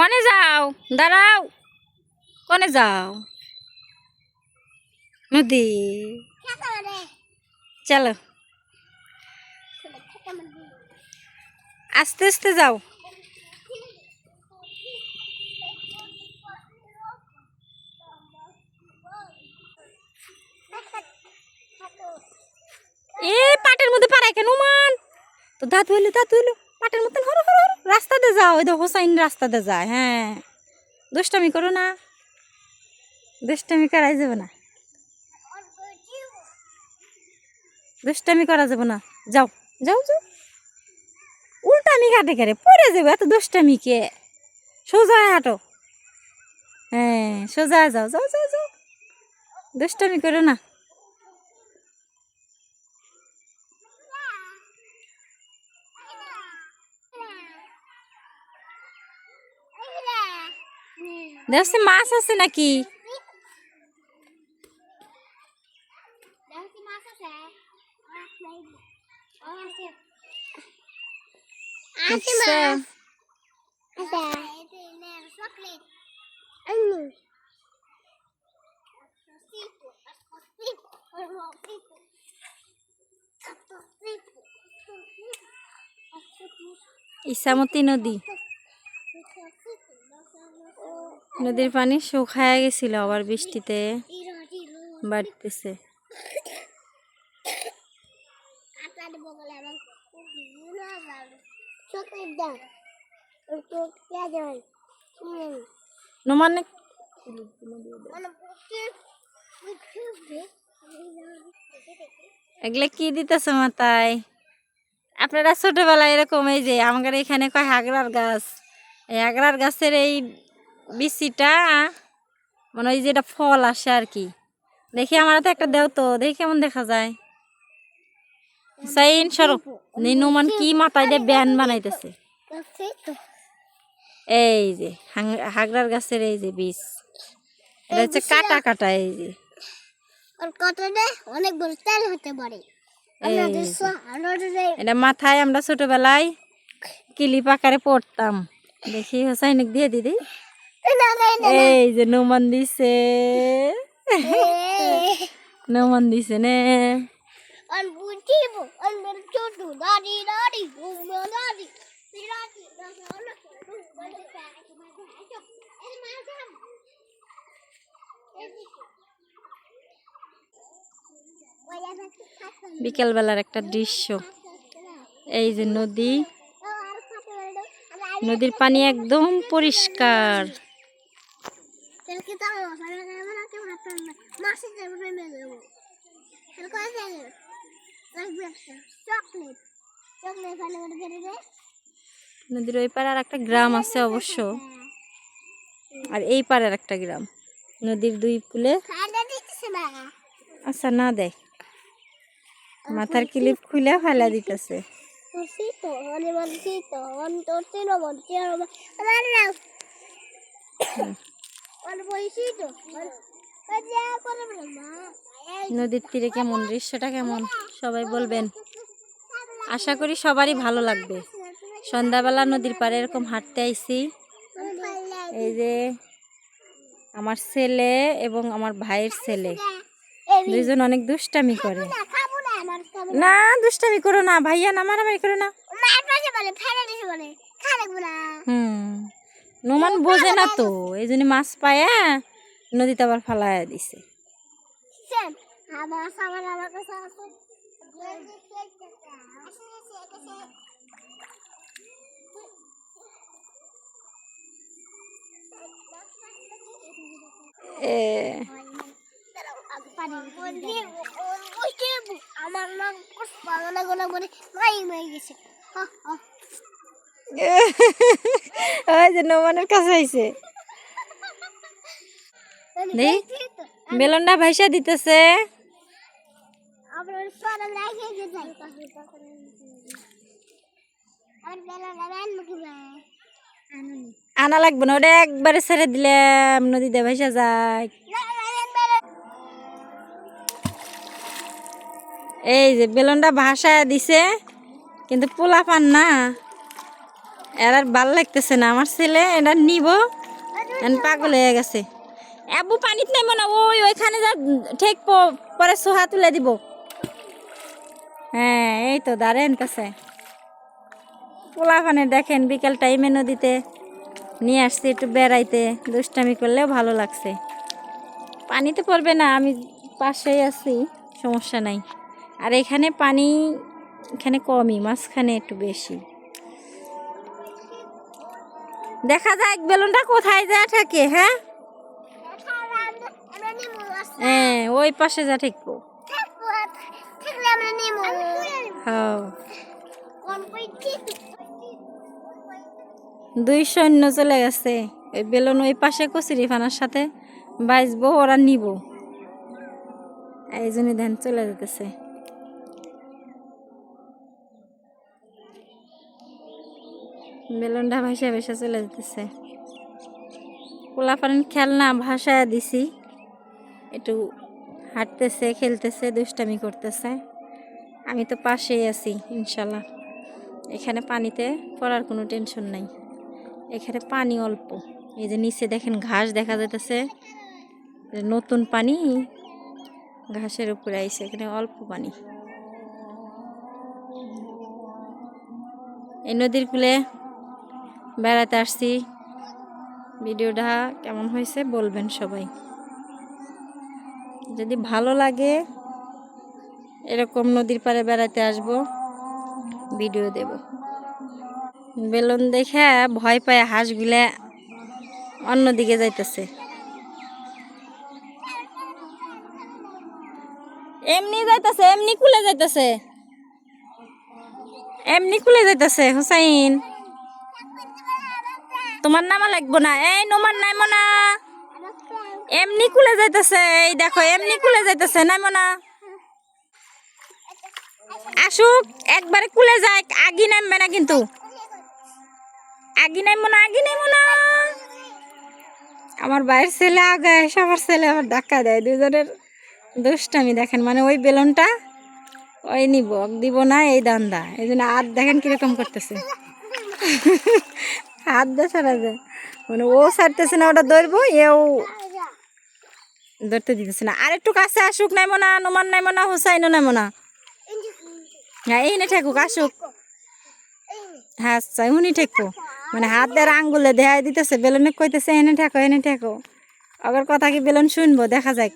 কনে যাও? দাঁড়াও। কনে যাও? নদী। চলো আস্তে আস্তে যাও। এ পাটের মধ্যে পাড়ায় কেন মান? তো দাঁত হইলো পাটের মতন হরো হরো হরো। রাস্তাতে যাও, ওই দেখো হোসাইন রাস্তাতে যায়। হ্যাঁ, দুষ্টামি করো না, দুষ্টামি করাই যাবে না, দুষ্টামি করা যাবে না। যাও যাও যাও। উল্টামি ঘাটে করে পড়ে যাবে, এত দুষ্টামি কে? সোজা হাঁটো। হ্যাঁ, সোজা যাও যাও যাও যাও, দুষ্টামি করো না। দেখছি মাছ আছে নাকি? ইসামতি নদী, নদীর পানি শুকায় গেছিল, আবার বৃষ্টিতে বাড়তেছে। নোমানে এগুলা কি দিতেছ মাথায়? আপনারা ছোটবেলায় এরকম, এই যে আমাদের এখানে কয় হাগরার গাছ, এই হাগরার গাছের এই বিচিটা মানে ওই যেটা ফল আসে আর কি। দেখি আমার তো একটা দেও তো, দেখি কেমন দেখা যায়। সাইন সরব নিনুমান কি মাথায় দিয়ে ব্যান বানাইতেছে। এই যে হাগরার গাছের এই যে বীজ, এটা হচ্ছে কাটা কাটা। এই যে অনেক বড় তেল হতে পারে। এটা মাথায় আমরা ছোটবেলায় কিলিপ আকারে পড়তাম। দেখি হোসাইনিক দিয়ে দিদি। এই যে নৌমান দিছে, নৌমান দিছে নে। বিকেলবেলার একটা দৃশ্য। এই যে নদী, নদীর পানি একদম পরিষ্কার। নদীর ওই পারে আর একটা গ্রাম আছে অবশ্য, আর এই পারে আর একটা গ্রাম। নদীর দুই কূলে। আচ্ছা না দেয়, মাথার ক্লিপ খুলে ফেলা দিতেছে। নদীর তীরে কেমন দৃশ্যটা, কেমন সবাই বলবেন। আশা করি সবারই ভালো লাগবে। সন্ধ্যাবেলা নদীর পাড়ে এরকম হাঁটতে আইছি। এই যে আমার ছেলে এবং আমার ভাইয়ের ছেলে দুইজন অনেক দুষ্টামি করে। না দুষ্টামি করো না ভাইয়া, না মারামারি করো না। নোমান বোঝে না তো, এই জন্য মাছ পায়া নদীতে আবার ফালাইয়া দিছে। আমার নাম পাগলা গোলা বলে মাই গেছে। ওই যে নোমানের কাছে আইছে, বেলনটা ভাইসা দিতেছে। আনা লাগবে না, ওটা একবারে ছেড়ে দিলাম, নদীতে ভাইসা যায়। এই যে বেলনটা ভাসায় দিছে, কিন্তু পোলা পান না, এর আর ভাল লাগতেছে না আমার ছেলে, এটা নিব পাগল হয়ে গেছে। আব্বু পানিতে নামো না, ওইখানে যা ঠিক পরে সোহা তুলে দিব। হ্যাঁ এই তো দাঁড়ান কাছে পোলাপানে দেখেন বিকেল টাইমে নদীতে নিয়ে আসছি একটু বেড়াইতে, দুষ্টামি করলেও ভালো লাগছে। পানিতে পড়বে না, আমি পাশেই আছি, সমস্যা নাই। আর এখানে পানি এখানে কমই, মাঝখানে একটু বেশি। দেখা যাক বেলুনটা কোথায় যা থাকে। হ্যাঁ হ্যাঁ ওই পাশে যা ঠেকবো। হ্যাঁ 2 সৈন্য চলে গেছে, ওই বেলুন ওই পাশে কচুরি ফানার সাথে বাইজবো, ওরা নিব, এই জন্য ধ্যান চলে যেতেছে। বেলুনটা ভাসা ভাসা চলে যেতেছে। পোলাপান খেলনা ভাসায় দিছি, একটু হাঁটতেছে, খেলতেছে, দুষ্টামি করতেছে। আমি তো পাশেই আছি ইনশাল্লাহ। এখানে পানিতে পড়ার কোনো টেনশন নাই, এখানে পানি অল্প। এই যে নিচে দেখেন ঘাস দেখা যাইতেছে, নতুন পানি ঘাসের উপরে আইছে, এখানে অল্প পানি। এই নদীর কূলে বেড়াতে আসছি। ভিডিওটা কেমন হয়েছে বলবেন সবাই। যদি ভালো লাগে এরকম নদীর পাড়ে বেড়াতে আসব, ভিডিও দেব। বেলুন দেখে ভয় পায় হাঁসগুলা অন্যদিকে যাইতেছে। এমনি যাইতেছে, এমনি কুলে যাইতেছে, এমনি কুলে যাইতেছে। হুসাইন তোমার নামা লাগবো না, এই নোমান নাইমো না, এমনি কুলে যাইতেছে। এই দেখো এমনি কুলে যাইতেছে, নাইমো না। আসুক একবারে কুলে যায়, আগি নামবে না কিন্তু, আগি নামবো না, আগি নামবো না। আমার বাইরের ছেলে আগে, সবার ছেলে আবার ধাক্কা দেয়। দুজনের দুষ্টামি দেখেন, মানে ওই বেলুনটা ওই নিব দিব না, এই দান্দা। এই জন্য হাত দেখেন কিরকম করতেছে, হাত দিয়ে ছাড়া যায়, মানে ও ছাড়তেছে না, ওটা ধরবো, এও ধরতে দিতেছে না। আর একটু কাছে আসুক, নাইমো না, নোমান নাইমো না, হুসাইনও নাইমো না। হ্যাঁ এই না ঠেকুক, আসুক। হ্যাঁ আচ্ছা উনি ঠেকবো, মানে হাত দেওয়ার আঙ্গুলে দেখাই দিতেছে, বেলুনে কইতেছে এনে ঠেকো, এনে ঠেকো। আবার কথা কি বেলুন শুনবো, দেখা যাক।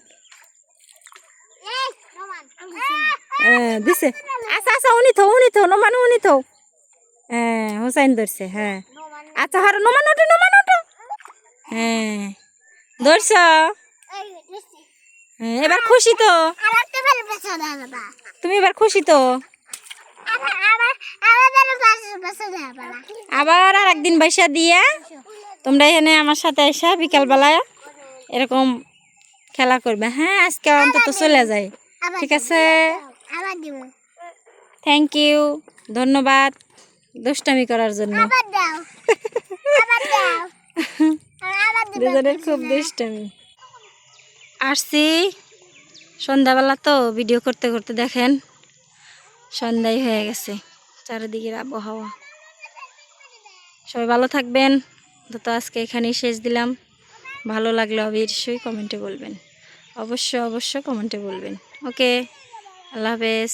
দিছে, আচ্ছা আচ্ছা উনি থো, উনি থো, নোমান উনি থো। হ্যাঁ হুসাইন ধরছে, হ্যাঁ আচ্ছা হর নোমান ওঠো, নোমান ওঠো। হ্যাঁ ধরছ, এবার খুশি তো তুমি, এবার খুশি তো। আবার আর একদিন বাইসা দিয়া তোমরা এখানে আমার সাথে এসে বিকালবেলায় এরকম খেলা করবে। হ্যাঁ আজকে অন্তত চলে যায়, ঠিক আছে। থ্যাংক ইউ, ধন্যবাদ দুষ্টামি করার জন্য। দুজনের খুব দুষ্টামি। আসছি সন্ধ্যাবেলা তো, ভিডিও করতে করতে দেখেন সন্ধ্যায় হয়ে গেছে, চারিদিকের আবহাওয়া। সবাই ভালো থাকবেন, তো আজকে এখানেই শেষ দিলাম। ভালো লাগলে অবশ্যই কমেন্টে বলবেন, অবশ্যই কমেন্টে বলবেন। ওকে, আল্লাহ হাফেজ।